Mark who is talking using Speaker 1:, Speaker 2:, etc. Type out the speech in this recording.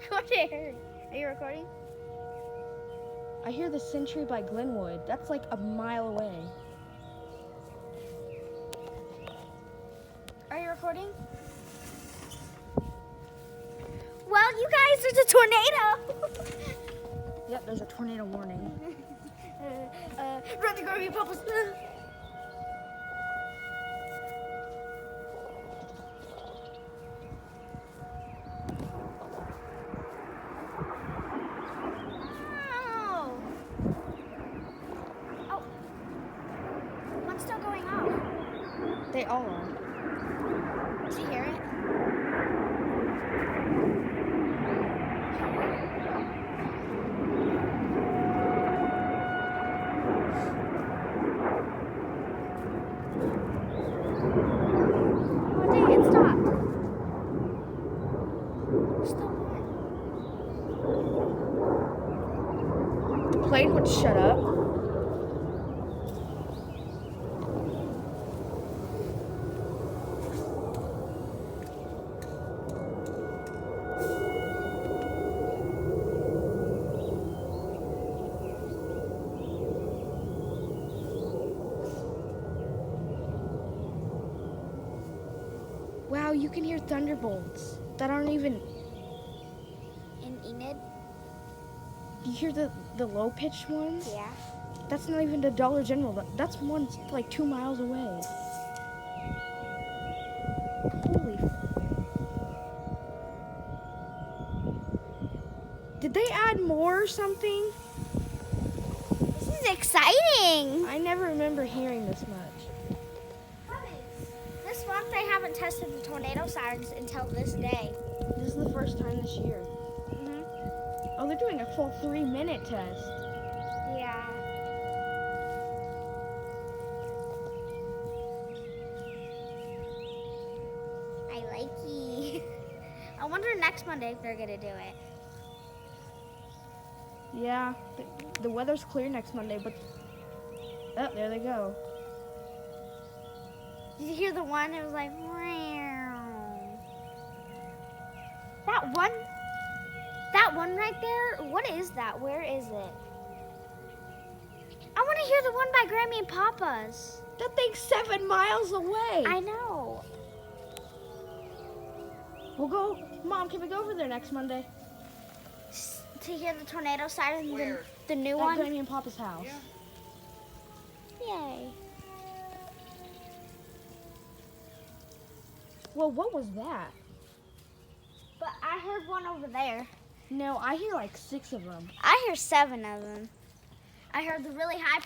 Speaker 1: recording. Are you recording?
Speaker 2: I hear the Sentry by Glenwood. That's like a mile away.
Speaker 1: Are you recording? Well, you guys, there's a tornado.
Speaker 2: Yep, there's a tornado warning.
Speaker 1: Run to grab your papas. Oh, one's still going off.
Speaker 2: They all are.
Speaker 1: Did you hear it? Oh, dang, it stopped. Still going.
Speaker 2: The plane would shut up. Wow, you can hear thunderbolts that aren't even.
Speaker 1: In Enid?
Speaker 2: You hear the low-pitched ones?
Speaker 1: Yeah.
Speaker 2: That's not even the Dollar General. That's one like 2 miles away. Holy. Did they add more or something?
Speaker 1: This is exciting.
Speaker 2: I never remember hearing this much.
Speaker 1: This month they haven't tested the tornado sirens until this day.
Speaker 2: This is the first time this year. Oh, they're doing a full 3-minute test.
Speaker 1: Yeah. I like it. I wonder next Monday if they're gonna do it.
Speaker 2: Yeah, the weather's clear next Monday, but oh, there they go.
Speaker 1: Did you hear the one? It was like, meow. That one right there. What is that? Where is it? I want to hear the one by Grammy and Papa's.
Speaker 2: That thing's 7 miles away.
Speaker 1: I know.
Speaker 2: We'll go. Mom, can we go over there next Monday?
Speaker 1: To hear the tornado siren,
Speaker 3: Where?
Speaker 1: the new
Speaker 2: At
Speaker 1: one.
Speaker 2: Grammy and Papa's house.
Speaker 3: Yeah.
Speaker 1: Yay.
Speaker 2: Well, what was that?
Speaker 1: But I heard one over there.
Speaker 2: No, I hear like 6 of them.
Speaker 1: I hear 7 of them. I heard the really high pitch.